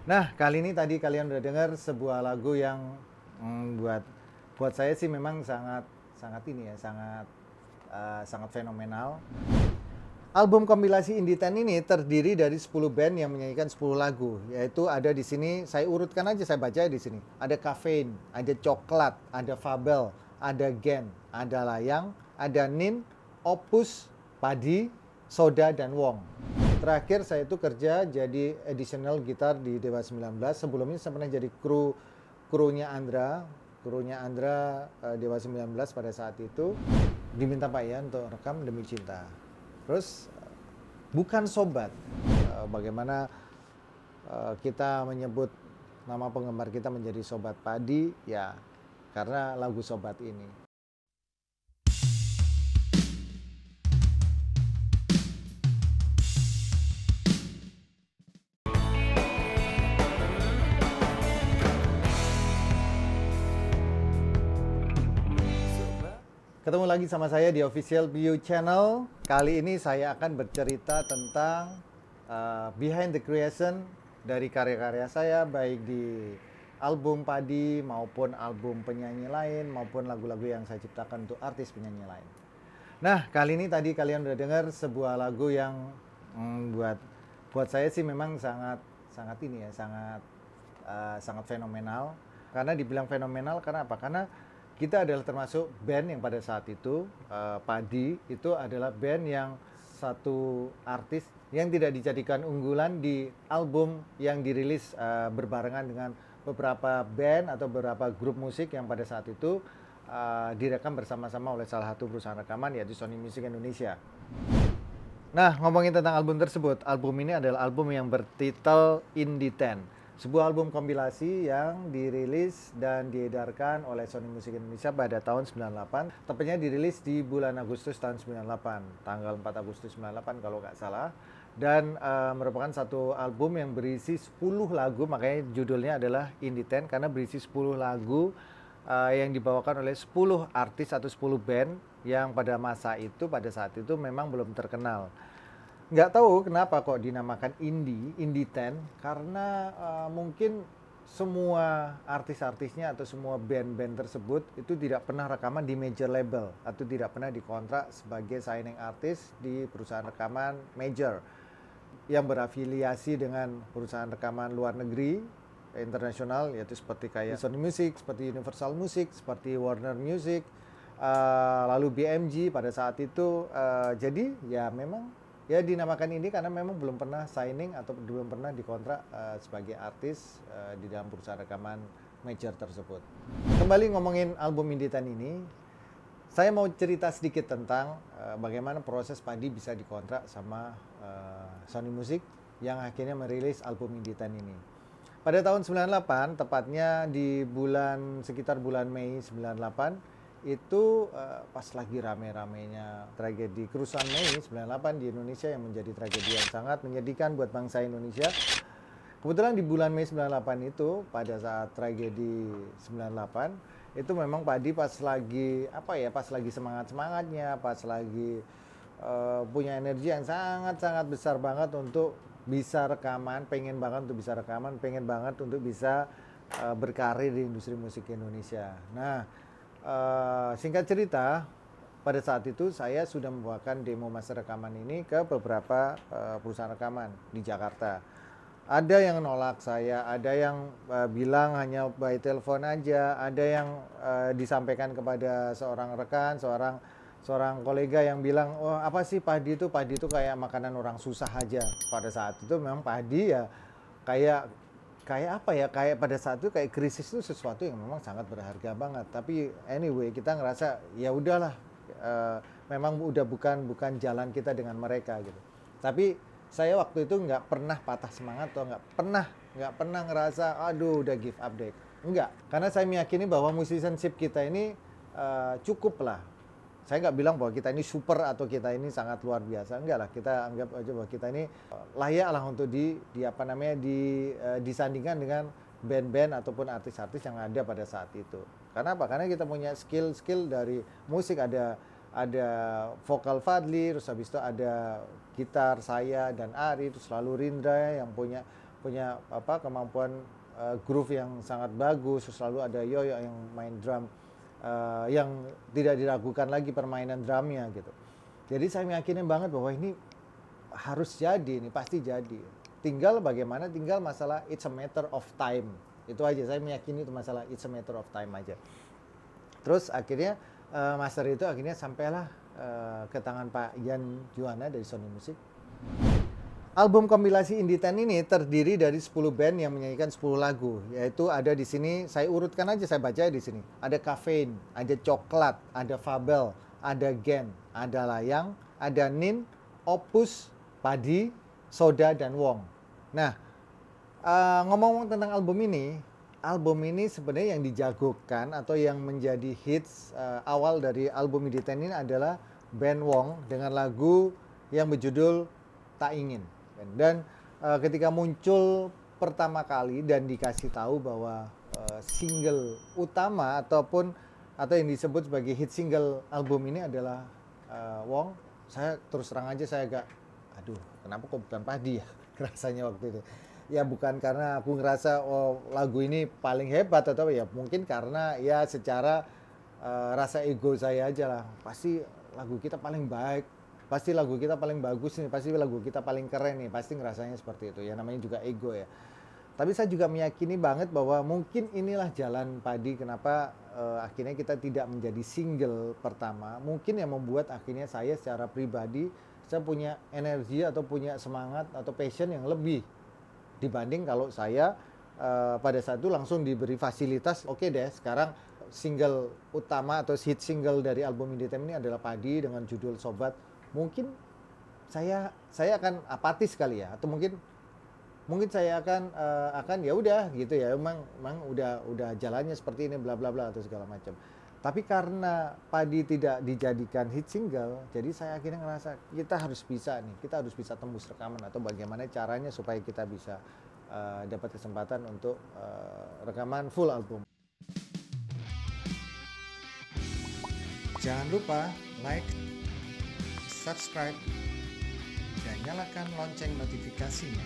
Nah, kali ini tadi kalian udah dengar sebuah lagu yang buat saya sih memang sangat fenomenal. Album kompilasi Indie 10 ini terdiri dari 10 band yang menyanyikan 10 lagu, yaitu ada di sini saya urutkan aja, saya baca di sini. Ada Caffeine, ada Coklat, ada Fabel, ada Gen, ada Layang, ada Nin, Opus, Padi, Soda, dan Wong. Terakhir saya itu kerja jadi additional gitar di Dewa 19. Sebelumnya saya pernah jadi krunya Andra Dewa 19 pada saat itu. Diminta Pak Ian untuk rekam Demi Cinta. Terus bukan sobat. Bagaimana kita menyebut nama penggemar kita menjadi Sobat Padi, ya karena lagu Sobat ini. Ketemu lagi sama saya di Official View Channel. Kali ini saya akan bercerita tentang behind the creation dari karya-karya saya, baik di album Padi maupun album penyanyi lain maupun lagu-lagu yang saya ciptakan untuk artis penyanyi lain. Nah, kali ini tadi kalian udah dengar sebuah lagu yang buat saya sih memang sangat fenomenal. Karena dibilang fenomenal karena apa? Karena kita adalah termasuk band yang pada saat itu, Padi itu adalah band yang satu artis yang tidak dijadikan unggulan di album yang dirilis berbarengan dengan beberapa band atau beberapa grup musik yang pada saat itu direkam bersama-sama oleh salah satu perusahaan rekaman, yaitu Sony Music Indonesia. Nah, ngomongin tentang album tersebut, album ini adalah album yang bertitel Indie 10. Sebuah album kompilasi yang dirilis dan diedarkan oleh Sony Music Indonesia pada tahun 98. Tepatnya dirilis di bulan Agustus tahun 98, tanggal 4 Agustus 98 kalau nggak salah. Dan merupakan satu album yang berisi 10 lagu, makanya judulnya adalah Indie 10 karena berisi 10 lagu yang dibawakan oleh 10 artis atau 10 band yang pada saat itu memang belum terkenal. Nggak tahu kenapa kok dinamakan Indie 10, karena mungkin semua artis-artisnya atau semua band-band tersebut itu tidak pernah rekaman di major label atau tidak pernah dikontrak sebagai signing artis di perusahaan rekaman major yang berafiliasi dengan perusahaan rekaman luar negeri internasional, yaitu seperti kayak Sony Music, seperti Universal Music, seperti Warner Music, lalu BMG pada saat itu. Jadi ya memang ya dinamakan ini karena memang belum pernah signing atau belum pernah dikontrak sebagai artis di dalam perusahaan rekaman major tersebut. Kembali ngomongin album Indie 10 ini, saya mau cerita sedikit tentang bagaimana proses Padi bisa dikontrak sama Sony Music yang akhirnya merilis album Indie 10 ini. Pada tahun 98, tepatnya di sekitar bulan Mei 98, itu pas lagi rame-ramenya tragedi kerusuhan Mei 98 di Indonesia yang menjadi tragedi yang sangat menyedihkan buat bangsa Indonesia. Kebetulan di bulan Mei 98 itu, pada saat tragedi 98, itu memang Padi pas lagi semangat-semangatnya, pas lagi punya energi yang sangat-sangat besar banget untuk bisa rekaman, pengen banget untuk bisa berkarir di industri musik Indonesia. Nah, singkat cerita, pada saat itu saya sudah membawakan demo master rekaman ini ke beberapa perusahaan rekaman di Jakarta. Ada yang nolak saya, ada yang bilang hanya by telepon aja, ada yang disampaikan kepada seorang rekan, seorang kolega yang bilang, oh apa sih Padi itu kayak makanan orang susah aja. Pada saat itu memang Padi ya kayak apa ya, kayak pada saat itu kayak krisis itu sesuatu yang memang sangat berharga banget. Tapi anyway kita ngerasa ya udahlah, memang udah bukan jalan kita dengan mereka gitu. Tapi saya waktu itu nggak pernah patah semangat atau nggak pernah ngerasa aduh udah give up deh, enggak, karena saya meyakini bahwa musicianship kita ini cukup lah. Saya nggak bilang bahwa kita ini super atau kita ini sangat luar biasa, enggak lah, kita anggap aja bahwa kita ini layak lah untuk disandingkan dengan band-band ataupun artis-artis yang ada pada saat itu. Karena apa? Karena kita punya skill dari musik, ada vokal Fadli, terus habis itu ada gitar saya dan Ari, terus selalu Rindra yang punya kemampuan groove yang sangat bagus, selalu ada Yoyo yang main drum yang tidak diragukan lagi permainan drumnya gitu. Jadi saya meyakini banget bahwa ini harus jadi, ini pasti jadi. Tinggal bagaimana, tinggal masalah it's a matter of time. Itu aja, saya meyakini itu masalah it's a matter of time aja. Terus akhirnya master itu akhirnya sampailah ke tangan Pak Ian Juwana dari Sony Music. Album kompilasi Indie 10 ini terdiri dari 10 band yang menyanyikan 10 lagu, yaitu ada di sini, saya urutkan aja, saya baca di sini. Ada Caffeine, ada Coklat, ada Fabel, ada Gen, ada Layang, ada Nin, Opus, Padi, Soda, dan Wong. Nah, ngomong-ngomong tentang album ini sebenarnya yang dijagokan atau yang menjadi hits awal dari album Indie 10 ini adalah band Wong dengan lagu yang berjudul Tak Ingin. Dan ketika muncul pertama kali dan dikasih tahu bahwa single utama atau yang disebut sebagai hit single album ini adalah Wong, saya terus terang aja saya agak, aduh kenapa kok bukan Padi ya rasanya waktu itu. Ya bukan karena aku ngerasa lagu ini paling hebat atau ya mungkin karena ya secara rasa ego saya aja lah, pasti lagu kita paling baik, pasti lagu kita paling bagus nih, pasti lagu kita paling keren nih, pasti ngerasanya seperti itu ya, namanya juga ego ya. Tapi saya juga meyakini banget bahwa mungkin inilah jalan Padi kenapa akhirnya kita tidak menjadi single pertama, mungkin yang membuat akhirnya saya secara pribadi saya punya energi atau punya semangat atau passion yang lebih dibanding kalau saya pada saat itu langsung diberi fasilitas, oke deh sekarang single utama atau hit single dari album Indie 10 ini adalah Padi dengan judul Sobat. Mungkin saya akan apatis kali ya, atau mungkin saya akan ya udah gitu ya, emang udah jalannya seperti ini bla bla bla atau segala macam. Tapi karena Padi tidak dijadikan hit single, jadi saya akhirnya ngerasa kita harus bisa tembus rekaman atau bagaimana caranya supaya kita bisa dapat kesempatan untuk rekaman full album. Jangan lupa like, subscribe, dan nyalakan lonceng notifikasinya.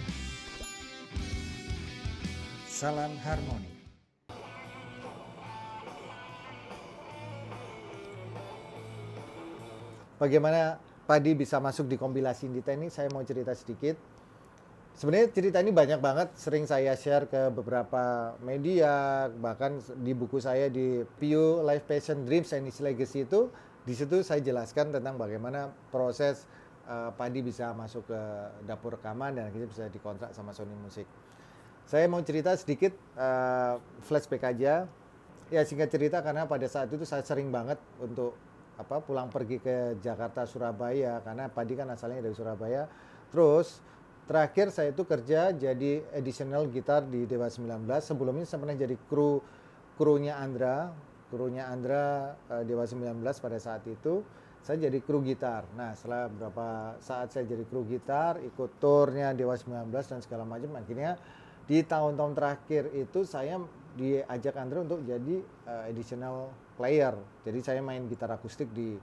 Salam harmoni. Bagaimana Padi bisa masuk di kompilasi Indie 10 ini, saya mau cerita sedikit. Sebenarnya cerita ini banyak banget, sering saya share ke beberapa media, bahkan di buku saya di Pio Life Passion Dreams and Its Legacy itu, di situ saya jelaskan tentang bagaimana proses Padi bisa masuk ke dapur rekaman dan akhirnya bisa dikontrak sama Sony Music. Saya mau cerita sedikit flashback aja. Ya singkat cerita karena pada saat itu saya sering banget untuk pulang pergi ke Jakarta, Surabaya, karena Padi kan asalnya dari Surabaya. Terus terakhir saya itu kerja jadi additional gitar di Dewa 19. Sebelumnya saya pernah jadi krunya Andra Dewa 19 pada saat itu. Saya jadi kru gitar. Nah setelah beberapa saat saya jadi kru gitar, ikut turnya Dewa 19 dan segala macam, akhirnya di tahun-tahun terakhir itu saya diajak Andra untuk jadi additional player. Jadi saya main gitar akustik di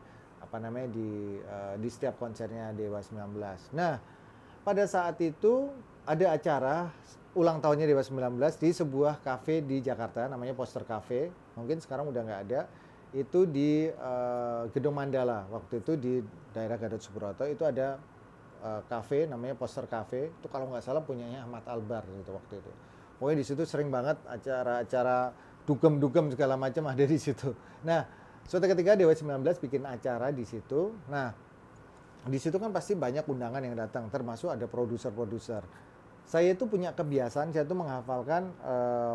setiap konsernya Dewa 19. Nah, pada saat itu ada acara ulang tahunnya Dewa 19 di sebuah kafe di Jakarta namanya Poster Cafe. Mungkin sekarang udah nggak ada. Itu di Gedung Mandala. Waktu itu di daerah Gatot Subroto itu ada kafe namanya Poster Cafe. Itu kalau nggak salah punyanya Ahmad Albar gitu waktu itu. Pokoknya di situ sering banget acara-acara dugem-dugem segala macam ada di situ. Nah, suatu ketika Dewa 19 bikin acara di situ. Nah, di situ kan pasti banyak undangan yang datang, termasuk ada produser-produser. Saya itu punya kebiasaan, saya itu menghafalkan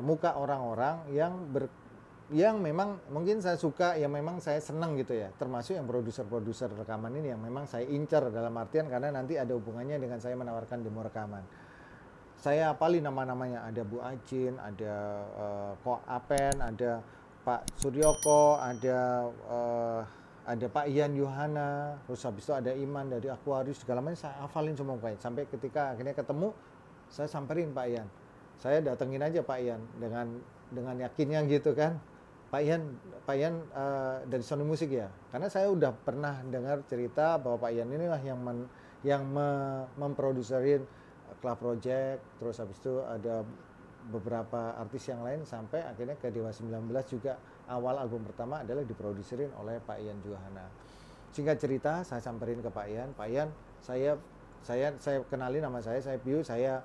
muka orang-orang yang memang mungkin saya suka, yang memang saya senang gitu ya. Termasuk yang produser-produser rekaman ini yang memang saya incar dalam artian karena nanti ada hubungannya dengan saya menawarkan demo rekaman. Saya hafalin nama-namanya, ada Bu Ajin, ada Ko Apen, ada Pak Suryoko, ada Pak Ian Yohana, terus habis itu ada Iman dari Aquarius, segala macam saya hafalin semua Pak. Sampai ketika akhirnya ketemu, saya samperin Pak Ian. Saya datengin aja Pak Ian dengan yakinnya gitu kan. Pak Ian dari Sony Music ya. Karena saya udah pernah dengar cerita bahwa Pak Ian inilah yang memproduserin Club Project, terus habis itu ada beberapa artis yang lain sampai akhirnya ke Dewa 19 juga awal album pertama adalah diproduserin oleh Pak Ian Juhana. Singkat cerita saya samperin ke Pak Ian, saya kenalin nama saya Piu, saya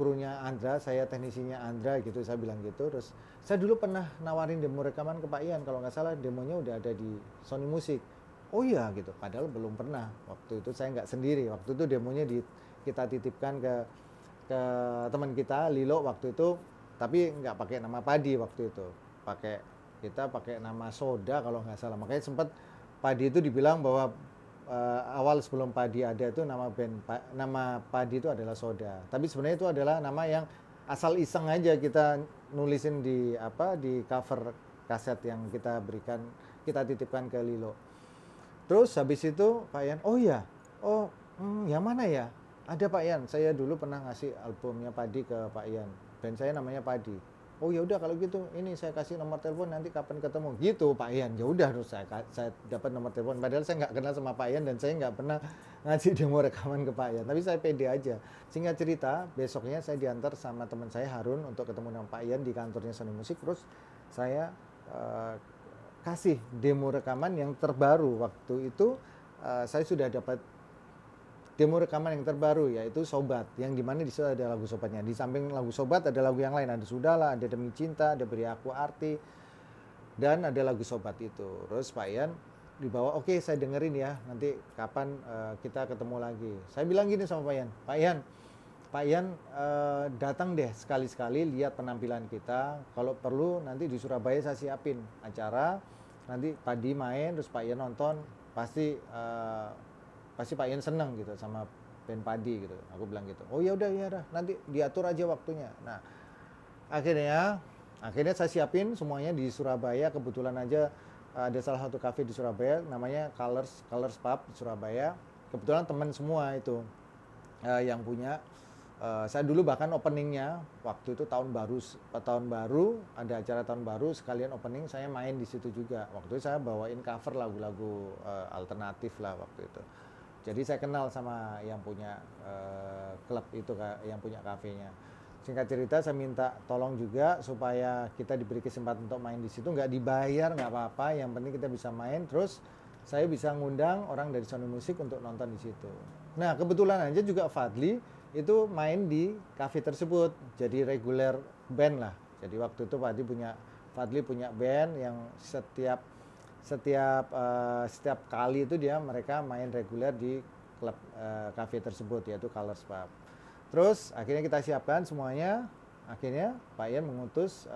krunya Andra, saya teknisinya Andra gitu, saya bilang gitu. Terus saya dulu pernah nawarin demo rekaman ke Pak Ian, kalau nggak salah demonya udah ada di Sony Music. Oh iya gitu, padahal belum pernah. Waktu itu saya nggak sendiri, waktu itu demonya kita titipkan ke teman kita Lilo waktu itu, tapi nggak pakai nama Padi waktu itu, kita pakai nama Soda kalau nggak salah. Makanya sempat Padi itu dibilang bahwa awal sebelum Padi ada itu nama Padi itu adalah Soda, tapi sebenarnya itu adalah nama yang asal iseng aja kita nulisin di cover kaset yang kita titipkan ke Lilo. Terus habis itu Pak Ian, oh iya, yang mana ya? Ada Pak Ian, saya dulu pernah ngasih albumnya Padi ke Pak Ian. Band saya namanya Padi. Oh ya udah kalau gitu, ini saya kasih nomor telepon, nanti kapan ketemu? Gitu Pak Ian. Ya udah, terus saya dapat nomor telepon. Padahal saya nggak kenal sama Pak Ian dan saya nggak pernah ngasih demo rekaman ke Pak Ian. Tapi saya pede aja. Singkat cerita, besoknya saya diantar sama teman saya Harun untuk ketemu dengan Pak Ian di kantornya Sony Music. Terus saya kasih demo rekaman yang terbaru. Waktu itu saya sudah dapat demo rekaman yang terbaru, yaitu Sobat, yang dimana di situ ada lagu Sobatnya. Di samping lagu Sobat ada lagu yang lain, ada Sudahlah, ada Demi Cinta, ada Beri Aku Arti, dan ada lagu Sobat itu. Terus Pak Ian dibawa, oke, saya dengerin ya, nanti kapan kita ketemu lagi. Saya bilang gini sama Pak Ian datang deh sekali-sekali lihat penampilan kita. Kalau perlu nanti di Surabaya saya siapin acara, nanti Padi main, terus Pak Ian nonton, pasti Pak Ian seneng gitu sama band Padi gitu. Aku bilang gitu. Oh ya udah, nanti diatur aja waktunya. Nah, akhirnya saya siapin semuanya di Surabaya. Kebetulan aja ada salah satu kafe di Surabaya namanya Colors Pub di Surabaya. Kebetulan teman semua itu yang punya. Saya dulu bahkan openingnya waktu itu tahun baru ada acara tahun baru, sekalian opening saya main di situ juga. Waktu itu saya bawain cover lagu-lagu alternatif lah waktu itu. Jadi saya kenal sama yang punya klub itu, yang punya kafenya. Singkat cerita saya minta tolong juga supaya kita diberi kesempatan untuk main di situ, nggak dibayar, nggak apa-apa, yang penting kita bisa main. Terus saya bisa ngundang orang dari Sony Music untuk nonton di situ. Nah kebetulan aja juga Fadli itu main di kafe tersebut, jadi reguler band lah. Jadi waktu itu Fadli punya band yang setiap kali itu mereka main reguler di klub kafe tersebut, yaitu Colors Pub. Terus akhirnya kita siapkan semuanya. Akhirnya Pak Ian mengutus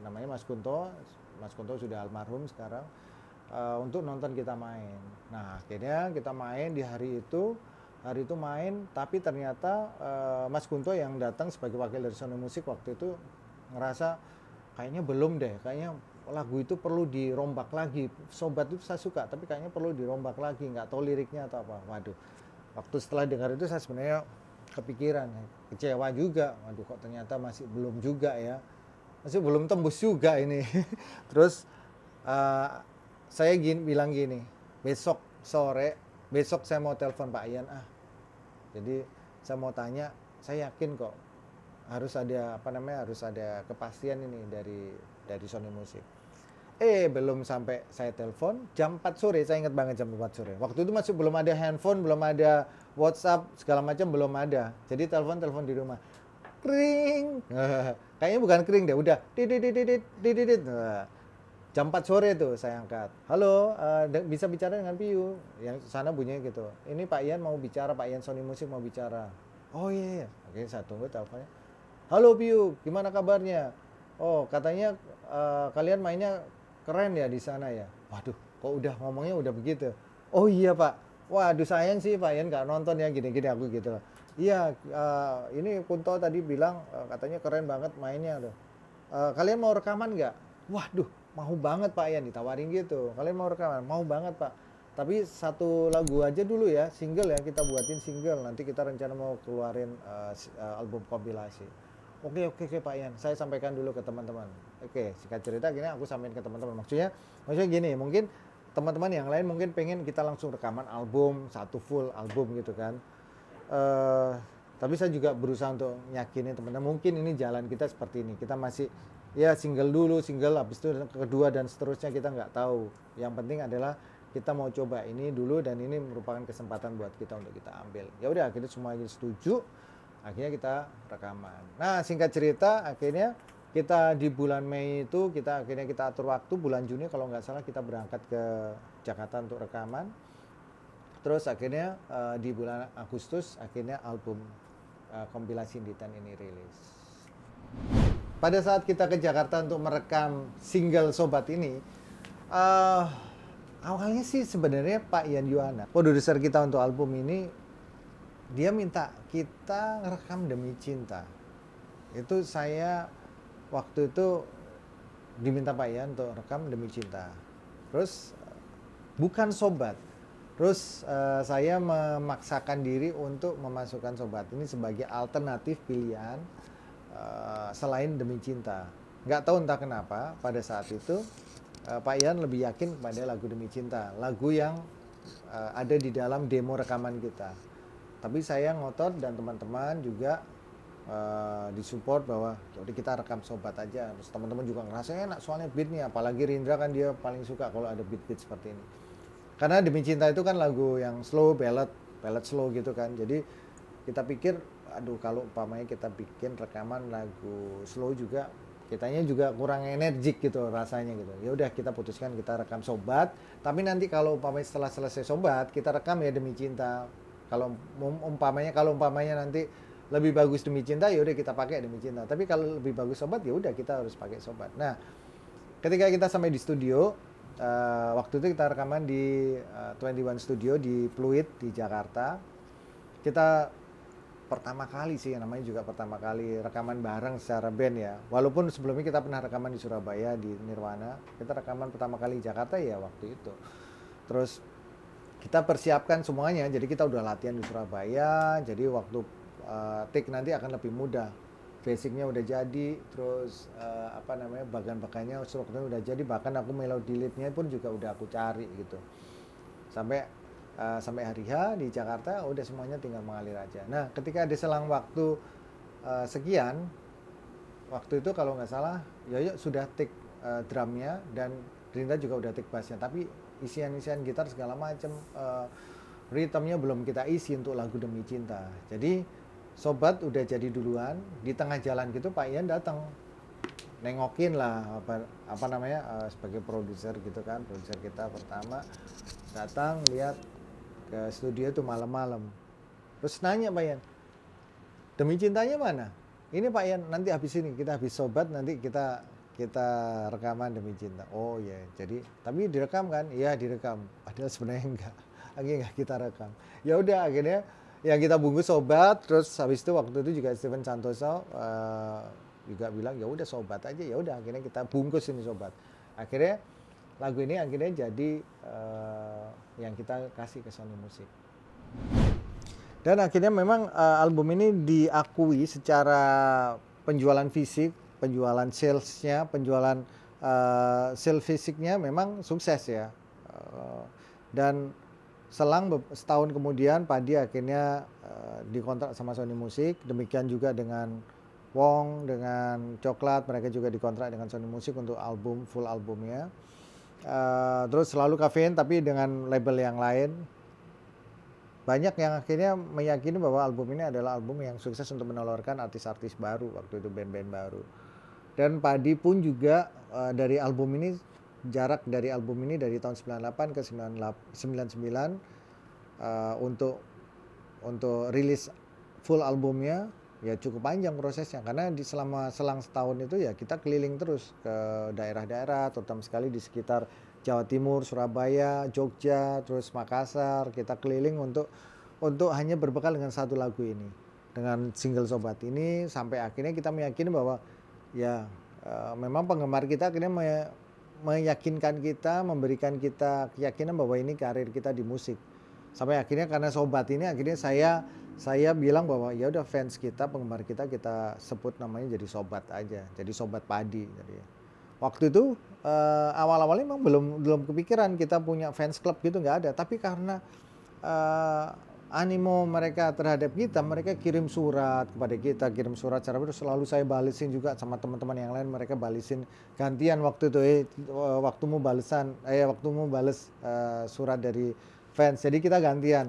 namanya Mas Kunto sudah almarhum sekarang, untuk nonton kita main. Nah akhirnya kita main di hari itu main, tapi ternyata Mas Kunto yang datang sebagai wakil dari Sony Music waktu itu ngerasa kayaknya belum deh, kayaknya lagu itu perlu dirombak lagi. Sobat itu saya suka, tapi kayaknya perlu dirombak lagi, nggak tahu liriknya atau apa. Waduh, waktu setelah dengar itu saya sebenarnya kepikiran, kecewa juga. Waduh, kok ternyata masih belum juga ya, masih belum tembus juga ini. Terus saya bilang gini, besok saya mau telepon Pak Ian jadi saya mau tanya, saya yakin kok harus ada kepastian ini dari Sony Music. Belum sampai saya telepon, jam 4 sore, saya ingat banget jam 4 sore. Waktu itu masih belum ada handphone, belum ada WhatsApp, segala macam belum ada. Jadi telepon di rumah. Kring. Kayaknya bukan kring deh, udah didit. Jam 4 sore tuh saya angkat. Halo, bisa bicara dengan Piu? Yang sana bunyinya gitu. Ini Pak Ian mau bicara, Pak Ian Sony Music mau bicara. Oh iya. Oke, saya tunggu teleponnya. Halo Piu, gimana kabarnya? Oh, katanya kalian mainnya keren ya di sana ya. Waduh, kok udah ngomongnya udah begitu. Oh iya Pak. Waduh sayang sih Pak Ian nggak nonton ya, gini-gini aku gitu. Iya, ini Kunto tadi bilang katanya keren banget mainnya. Kalian mau rekaman nggak? Waduh, mau banget Pak Ian, ditawarin gitu. Kalian mau rekaman? Mau banget Pak. Tapi satu lagu aja dulu ya, single ya, kita buatin single. Nanti kita rencana mau keluarin album kompilasi. Oke Pak Ian, saya sampaikan dulu ke teman-teman. Oke, singkat cerita gini aku sampaikan ke teman-teman. Maksudnya gini, mungkin teman-teman yang lain mungkin pengen kita langsung rekaman album, satu full album gitu kan. Tapi saya juga berusaha untuk yakinin teman-teman, mungkin ini jalan kita seperti ini. Kita masih ya single dulu, single habis itu kedua dan seterusnya kita nggak tahu. Yang penting adalah kita mau coba ini dulu dan ini merupakan kesempatan buat kita untuk kita ambil. Ya udah akhirnya semua setuju, akhirnya kita rekaman. Nah singkat cerita akhirnya kita di bulan Mei itu akhirnya kita atur waktu, bulan Juni kalau nggak salah kita berangkat ke Jakarta untuk rekaman. Terus akhirnya di bulan Agustus akhirnya album kompilasi Inditan ini rilis. Pada saat kita ke Jakarta untuk merekam single Sobat ini, awalnya sih sebenarnya Pak Ian Yuwana, produser kita untuk album ini, dia minta kita ngerekam Demi Cinta. Itu saya waktu itu diminta Pak Ian untuk rekam Demi Cinta. Terus bukan Sobat. Terus saya memaksakan diri untuk memasukkan Sobat ini sebagai alternatif pilihan selain Demi Cinta. Nggak tahu entah kenapa pada saat itu Pak Ian lebih yakin kepada lagu Demi Cinta, lagu yang ada di dalam demo rekaman kita. Tapi saya ngotot dan teman-teman juga disupport bahwa jadi kita rekam Sobat aja. Terus teman-teman juga ngerasa enak soalnya beatnya, apalagi Rindra kan dia paling suka kalau ada beat-beat seperti ini. Karena Demi Cinta itu kan lagu yang slow, ballad slow gitu kan. Jadi kita pikir, aduh kalau umpamanya kita bikin rekaman lagu slow juga, kitanya juga kurang energik gitu rasanya gitu. Ya udah kita putuskan kita rekam Sobat. Tapi nanti kalau umpamanya setelah selesai Sobat, kita rekam ya Demi Cinta. Kalau umpamanya nanti lebih bagus Demi Cinta, ya udah kita pakai Demi Cinta. Tapi kalau lebih bagus Sobat, ya udah kita harus pakai Sobat. Nah, ketika kita sampai di studio, waktu itu kita rekaman di 21 Studio di Pluit di Jakarta. Kita pertama kali sih, namanya juga pertama kali rekaman bareng secara band ya. Walaupun sebelumnya kita pernah rekaman di Surabaya di Nirwana, kita rekaman pertama kali di Jakarta ya waktu itu. Terus kita persiapkan semuanya, jadi kita udah latihan di Surabaya, jadi waktu take nanti akan lebih mudah. Basicnya udah jadi, terus bagan-bagannya strukturnya udah jadi, bahkan aku melodi leadnya pun juga udah aku cari gitu. Sampai hari H di Jakarta udah semuanya tinggal mengalir aja. Nah ketika ada selang waktu sekian, waktu itu kalau nggak salah Yoyo sudah take drumnya dan Rinda juga udah take bassnya, tapi isian-isian gitar segala macam ritmenya belum kita isi untuk lagu Demi Cinta. Jadi Sobat udah jadi duluan, di tengah jalan gitu Pak Ian datang nengokin lah sebagai produser gitu kan, produser kita pertama datang lihat ke studio tuh malam-malam. Terus nanya Pak Ian, Demi Cintanya mana? Ini Pak Ian, nanti habis ini kita habis Sobat nanti kita rekaman Demi Cinta. Oh ya, jadi tapi direkam kan? Iya direkam. Padahal sebenarnya enggak kita rekam. Ya udah akhirnya yang kita bungkus Sobat, terus habis itu waktu itu juga Steven Santoso juga bilang ya udah Sobat aja, ya udah akhirnya kita bungkus ini Sobat. Akhirnya lagu ini akhirnya jadi yang kita kasih ke Sony Music. Dan akhirnya memang album ini diakui secara penjualan fisik, penjualan salesnya, penjualan sales fisiknya memang sukses ya. Dan selang setahun kemudian Padi akhirnya dikontrak sama Sony Music, demikian juga dengan Wong, dengan Coklat, mereka juga dikontrak dengan Sony Music untuk full albumnya. Terus selalu Kafein tapi dengan label yang lain. Banyak yang akhirnya meyakini bahwa album ini adalah album yang sukses untuk menolorkan artis-artis baru, waktu itu band-band baru. Dan Padi pun juga dari album ini, jarak dari album ini dari tahun 98 ke 99 untuk rilis full albumnya ya cukup panjang prosesnya, karena selama selang setahun itu ya kita keliling terus ke daerah-daerah, terutama sekali di sekitar Jawa Timur, Surabaya, Jogja, terus Makassar. Kita keliling untuk hanya berbekal dengan satu lagu ini, dengan single Sobat ini, sampai akhirnya kita meyakini bahwa ya memang penggemar kita akhirnya meyakinkan kita, memberikan kita keyakinan bahwa ini karir kita di musik. Sampai akhirnya karena Sobat ini akhirnya saya bilang bahwa ya udah fans kita, penggemar kita sebut namanya jadi Sobat aja, jadi Sobat Padi. Jadi waktu itu awal-awalnya memang belum kepikiran kita punya fans club gitu, nggak ada. Tapi karena animo mereka terhadap kita, mereka kirim surat kepada kita, kirim surat secara terus selalu saya balesin juga sama teman-teman yang lain, mereka balesin gantian waktu itu, waktumu bales surat dari fans. Jadi kita gantian.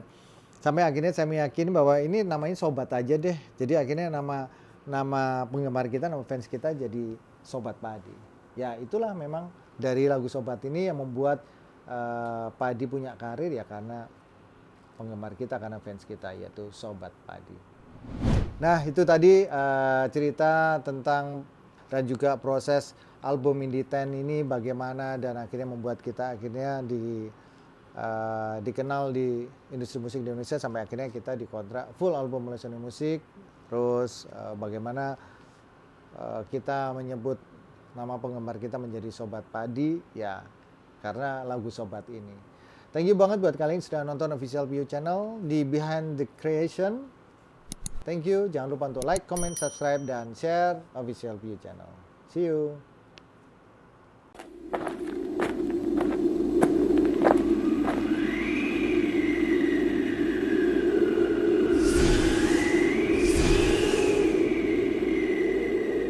Sampai akhirnya saya meyakini bahwa ini namanya sobat aja deh. Jadi akhirnya nama penggemar kita, nama fans kita jadi Sobat Padi. Ya itulah memang dari lagu Sobat ini yang membuat Padi punya karir ya karena penggemar kita, karena fans kita, yaitu Sobat Padi. Nah itu tadi cerita tentang dan juga proses album Indie 10 ini bagaimana dan akhirnya membuat kita akhirnya dikenal di industri musik di Indonesia sampai akhirnya kita dikontrak full album oleh Sony Music. Terus bagaimana kita menyebut nama penggemar kita menjadi Sobat Padi ya karena lagu Sobat ini. Thank you banget buat kalian yang sudah nonton Official View Channel di Behind the Creation. Thank you, jangan lupa untuk like, comment, subscribe, dan share Official View Channel. See you.